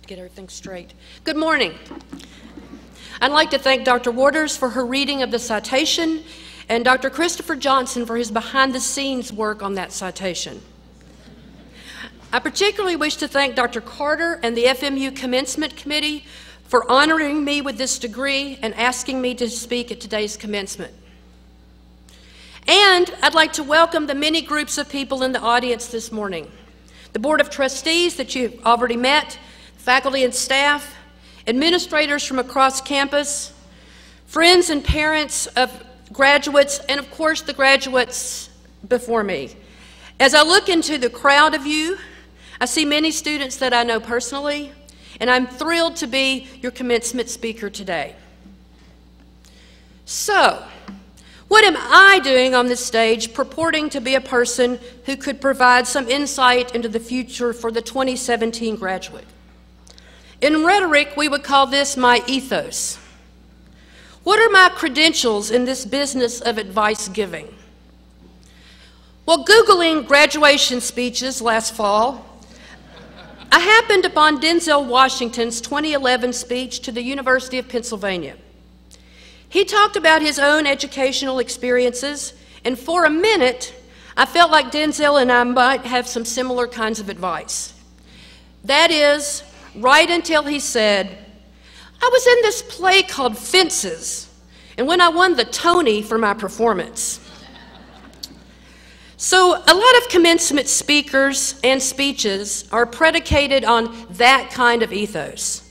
get everything straight. Good morning. I'd like to thank Dr. Waters for her reading of the citation and Dr. Christopher Johnson for his behind-the-scenes work on that citation. I particularly wish to thank Dr. Carter and the FMU Commencement Committee for honoring me with this degree and asking me to speak at today's commencement. And I'd like to welcome the many groups of people in the audience this morning. The Board of Trustees that you've already met, faculty and staff, administrators from across campus, friends and parents of graduates, and of course the graduates before me. As I look into the crowd of you, I see many students that I know personally, and I'm thrilled to be your commencement speaker today. So, what am I doing on this stage purporting to be a person who could provide some insight into the future for the 2017 graduate? In rhetoric, we would call this my ethos. What are my credentials in this business of advice giving? Well, Googling graduation speeches last fall, I happened upon Denzel Washington's 2011 speech to the University of Pennsylvania. He talked about his own educational experiences, and for a minute, I felt like Denzel and I might have some similar kinds of advice. That is, right until he said, I was in this play called Fences, and when I won the Tony for my performance. So a lot of commencement speakers and speeches are predicated on that kind of ethos.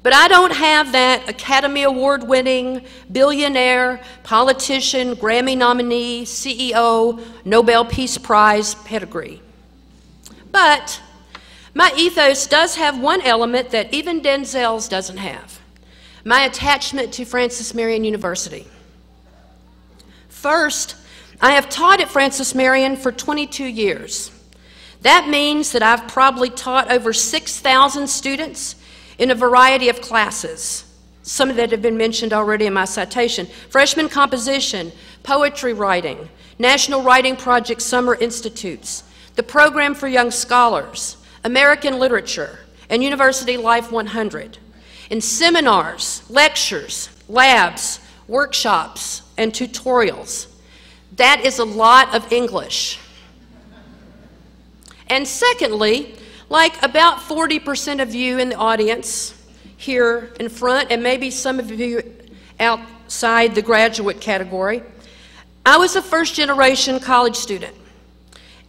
But I don't have that Academy Award-winning, billionaire, politician, Grammy nominee, CEO, Nobel Peace Prize pedigree. But my ethos does have one element that even Denzel's doesn't have: my attachment to Francis Marion University. First, I have taught at Francis Marion for 22 years. That means that I've probably taught over 6,000 students in a variety of classes, some that have been mentioned already in my citation: freshman composition, poetry writing, National Writing Project Summer Institutes, the Program for Young Scholars, American Literature, and University Life 100, in seminars, lectures, labs, workshops, and tutorials. That is a lot of English. And secondly, like about 40% of you in the audience here in front, and maybe some of you outside the graduate category, I was a first-generation college student.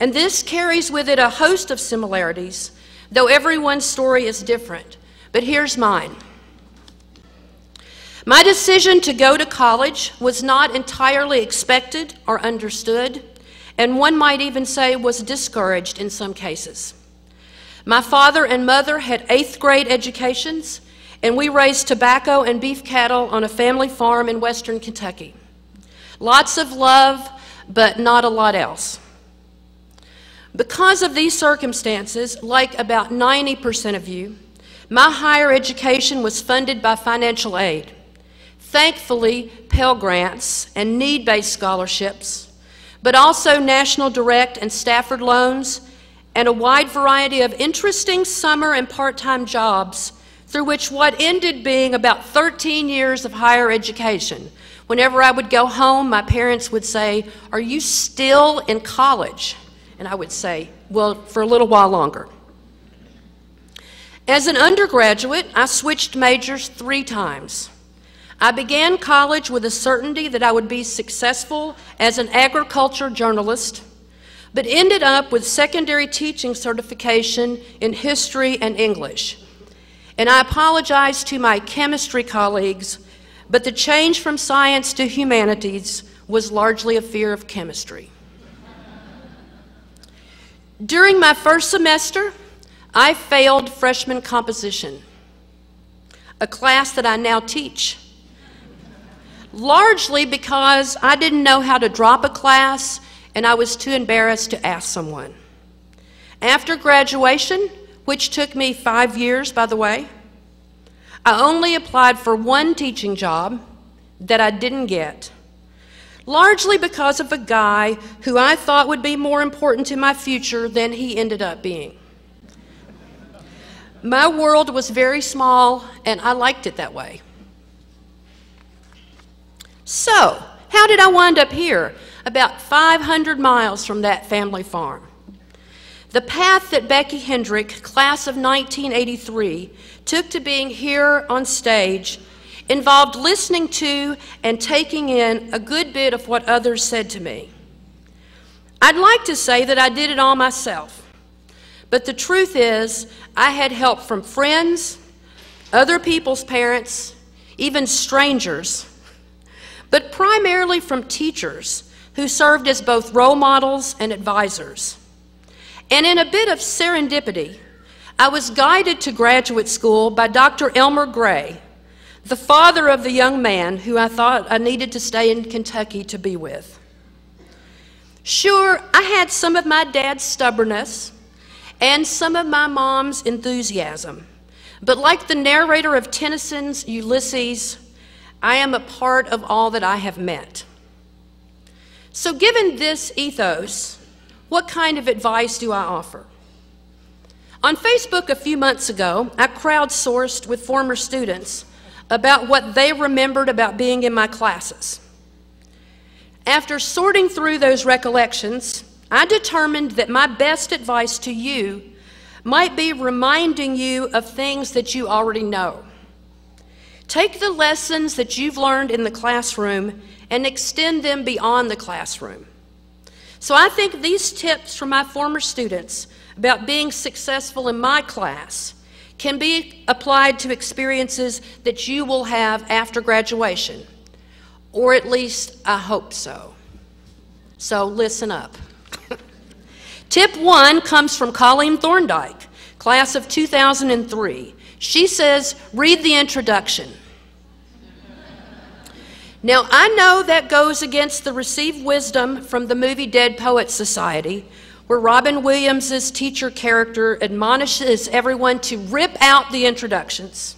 And this carries with it a host of similarities, though everyone's story is different. But here's mine. My decision to go to college was not entirely expected or understood, and one might even say was discouraged in some cases. My father and mother had 8th grade educations, and we raised tobacco and beef cattle on a family farm in western Kentucky. Lots of love, but not a lot else. Because of these circumstances, like about 90% of you, my higher education was funded by financial aid. Thankfully, Pell Grants and need-based scholarships, but also National Direct and Stafford loans, and a wide variety of interesting summer and part-time jobs, through which what ended being about 13 years of higher education. Whenever I would go home, my parents would say, "Are you still in college?" And I would say, "Well, for a little while longer." As an undergraduate, I switched majors 3 times. I began college with a certainty that I would be successful as an agriculture journalist, but ended up with secondary teaching certification in history and English. And I apologize to my chemistry colleagues, but the change from science to humanities was largely a fear of chemistry. During my first semester, I failed freshman composition, a class that I now teach, largely because I didn't know how to drop a class and I was too embarrassed to ask someone. After graduation, which took me 5 years, by the way, I only applied for 1 teaching job that I didn't get, largely because of a guy who I thought would be more important to my future than he ended up being. My world was very small, and I liked it that way. So, how did I wind up here, about 500 miles from that family farm? The path that Becky Hendrick, class of 1983, took to being here on stage involved listening to and taking in a good bit of what others said to me. I'd like to say that I did it all myself, but the truth is I had help from friends, other people's parents, even strangers, but primarily from teachers who served as both role models and advisors. And in a bit of serendipity, I was guided to graduate school by Dr. Elmer Gray, the father of the young man who I thought I needed to stay in Kentucky to be with. Sure, I had some of my dad's stubbornness and some of my mom's enthusiasm, but like the narrator of Tennyson's Ulysses, I am a part of all that I have met. So given this ethos, what kind of advice do I offer? On Facebook a few months ago, I crowdsourced with former students about what they remembered about being in my classes. After sorting through those recollections, I determined that my best advice to you might be reminding you of things that you already know. Take the lessons that you've learned in the classroom and extend them beyond the classroom. So I think these tips from my former students about being successful in my class can be applied to experiences that you will have after graduation, or at least I hope so. So listen up. Tip 1 comes from Colleen Thorndike, class of 2003. She says, read the introduction. Now, I know that goes against the received wisdom from the movie Dead Poets Society, where Robin Williams' teacher character admonishes everyone to rip out the introductions.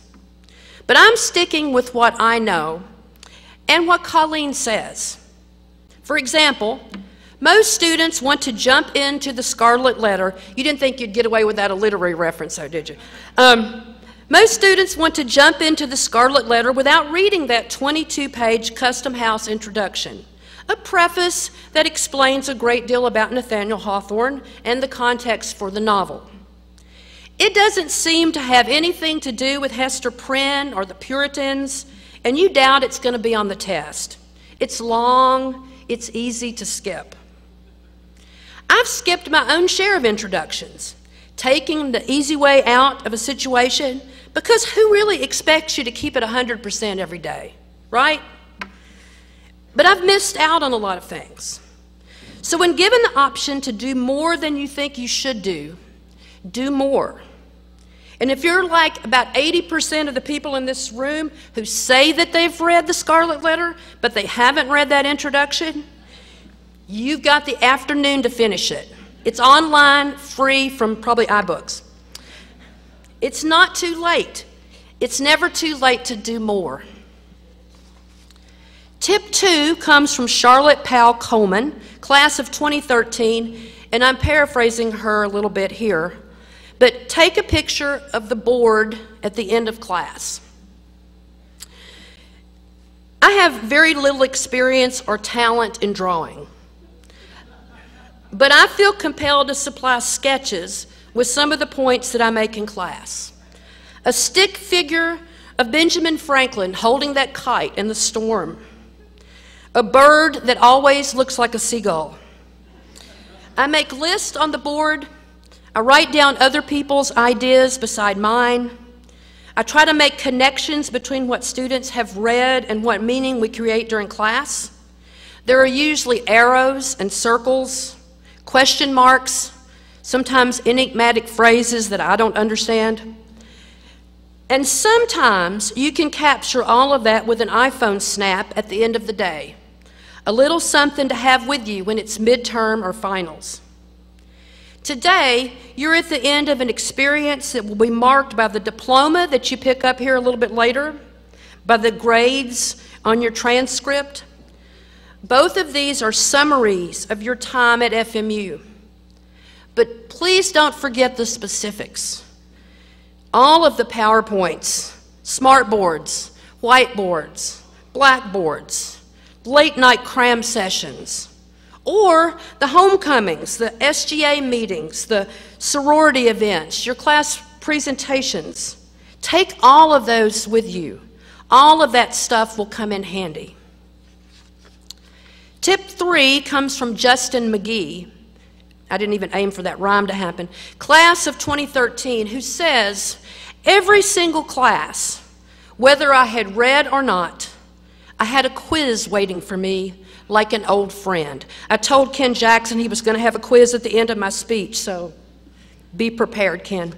But I'm sticking with what I know and what Colleen says. For example, most students want to jump into the Scarlet Letter. You didn't think you'd get away without a literary reference, though, did you? Most students want to jump into the Scarlet Letter without reading that 22-page Custom House introduction, a preface that explains a great deal about Nathaniel Hawthorne and the context for the novel. It doesn't seem to have anything to do with Hester Prynne or the Puritans, and you doubt it's going to be on the test. It's long, it's easy to skip. I've skipped my own share of introductions, taking the easy way out of a situation, because who really expects you to keep it 100% every day, right? But I've missed out on a lot of things. So when given the option to do more than you think you should do more. And if you're like about 80% of the people in this room who say that they've read the Scarlet Letter, but they haven't read that introduction, you've got the afternoon to finish it. It's online, free from probably iBooks. It's not too late. It's never too late to do more. Tip 2 comes from Charlotte Powell Coleman, class of 2013, and I'm paraphrasing her a little bit here. But take a picture of the board at the end of class. I have very little experience or talent in drawing, but I feel compelled to supply sketches with some of the points that I make in class. A stick figure of Benjamin Franklin holding that kite in the storm. A bird that always looks like a seagull. I make lists on the board. I write down other people's ideas beside mine. I try to make connections between what students have read and what meaning we create during class. There are usually arrows and circles, question marks, sometimes enigmatic phrases that I don't understand. And sometimes you can capture all of that with an iPhone snap at the end of the day. A little something to have with you when it's midterm or finals. Today, you're at the end of an experience that will be marked by the diploma that you pick up here a little bit later, by the grades on your transcript. Both of these are summaries of your time at FMU. But please don't forget the specifics. all of the PowerPoints, smartboards, whiteboards, blackboards, late night cram sessions, or the homecomings, the SGA meetings, the sorority events, your class presentations. Take all of those with you. All of that stuff will come in handy. Tip 3 comes from Justin McGee. I didn't even aim for that rhyme to happen. Class of 2013, who says, every single class, whether I had read or not, I had a quiz waiting for me like an old friend. I told Ken Jackson he was going to have a quiz at the end of my speech, so be prepared, Ken.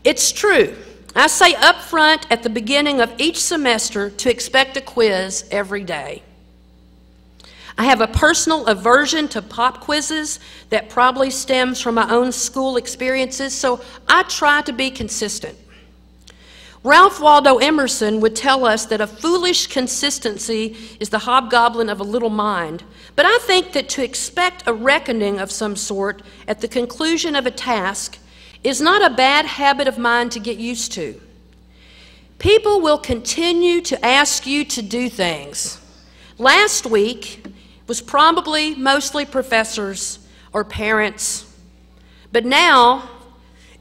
It's true. I say up front at the beginning of each semester to expect a quiz every day. I have a personal aversion to pop quizzes that probably stems from my own school experiences, so I try to be consistent. Ralph Waldo Emerson would tell us that a foolish consistency is the hobgoblin of a little mind, but I think that to expect a reckoning of some sort at the conclusion of a task is not a bad habit of mine to get used to. People will continue to ask you to do things. Last week was probably mostly professors or parents, but now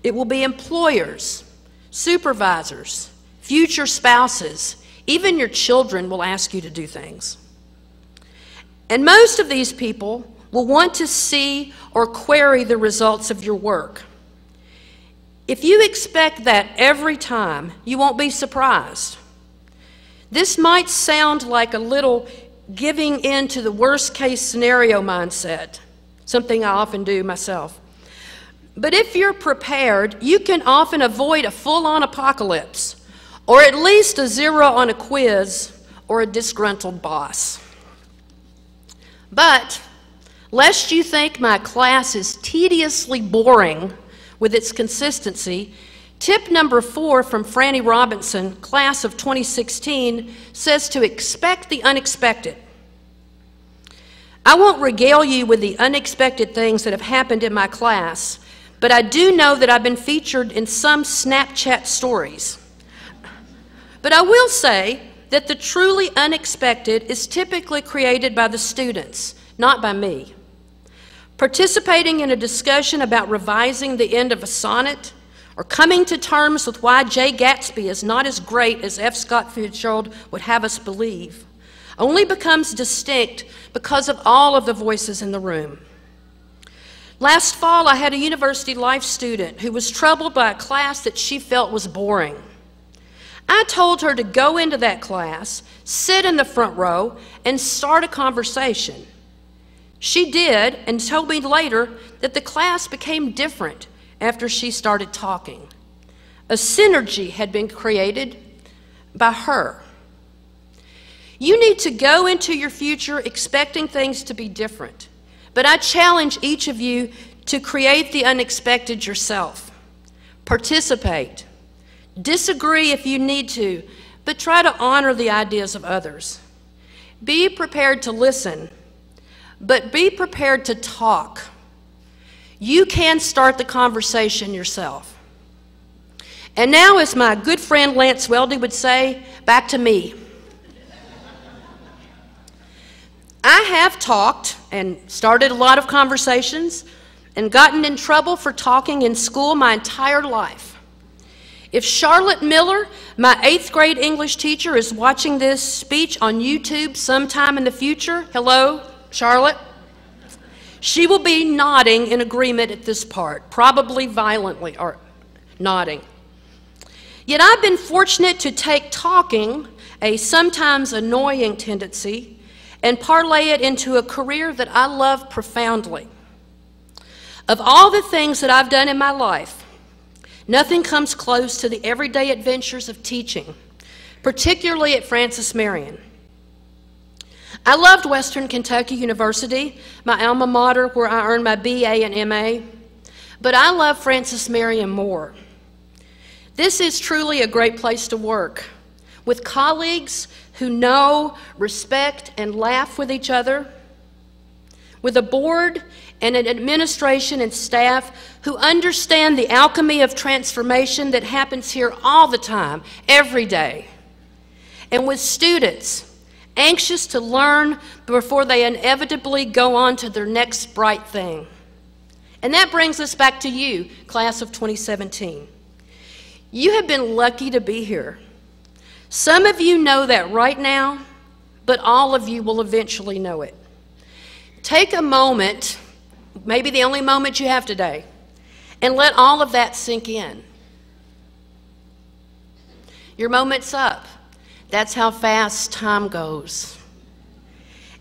it will be employers, supervisors, future spouses, even your children will ask you to do things. And most of these people will want to see or query the results of your work. If you expect that every time, you won't be surprised. This might sound like a little giving in to the worst case scenario mindset, something I often do myself. But if you're prepared, you can often avoid a full-on apocalypse, or at least a 0 on a quiz, or a disgruntled boss. But, lest you think my class is tediously boring with its consistency, tip number 4 from Franny Robinson, class of 2016, says to expect the unexpected. I won't regale you with the unexpected things that have happened in my class, but I do know that I've been featured in some Snapchat stories. But I will say that the truly unexpected is typically created by the students, not by me. Participating in a discussion about revising the end of a sonnet, or coming to terms with why Jay Gatsby is not as great as F. Scott Fitzgerald would have us believe, only becomes distinct because of all of the voices in the room. Last fall, I had a university life student who was troubled by a class that she felt was boring. I told her to go into that class, sit in the front row, and start a conversation. She did, and told me later that the class became different after she started talking. A synergy had been created by her. You need to go into your future expecting things to be different, but I challenge each of you to create the unexpected yourself. Participate. Disagree if you need to, but try to honor the ideas of others. Be prepared to listen, but be prepared to talk. You can start the conversation yourself. And now, as my good friend Lance Weldy would say, back to me. I have talked and started a lot of conversations and gotten in trouble for talking in school my entire life. If Charlotte Miller, my 8th grade English teacher, is watching this speech on YouTube sometime in the future, hello, Charlotte, she will be nodding in agreement at this part, probably violently or nodding. Yet I've been fortunate to take talking, a sometimes annoying tendency, and parlay it into a career that I love profoundly. Of all the things that I've done in my life, nothing comes close to the everyday adventures of teaching, particularly at Francis Marion. I loved Western Kentucky University, my alma mater where I earned my BA and MA, but I love Francis Marion more. This is truly a great place to work, with colleagues who know, respect, and laugh with each other. with a board and an administration and staff who understand the alchemy of transformation that happens here all the time, every day, and with students anxious to learn before they inevitably go on to their next bright thing. And that brings us back to you, class of 2017. You have been lucky to be here. Some of you know that right now, but all of you will eventually know it. Take a moment, maybe the only moment you have today, and let all of that sink in. Your moment's up. That's how fast time goes.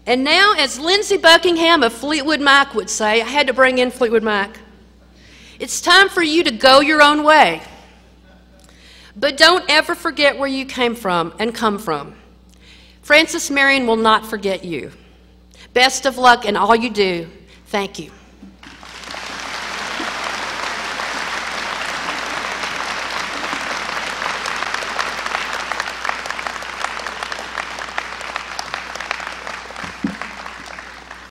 And now, as Lindsey Buckingham of Fleetwood Mac would say, I had to bring in Fleetwood Mac, it's time for you to go your own way. But don't ever forget where you came from and come from. Francis Marion will not forget you. Best of luck in all you do. Thank you.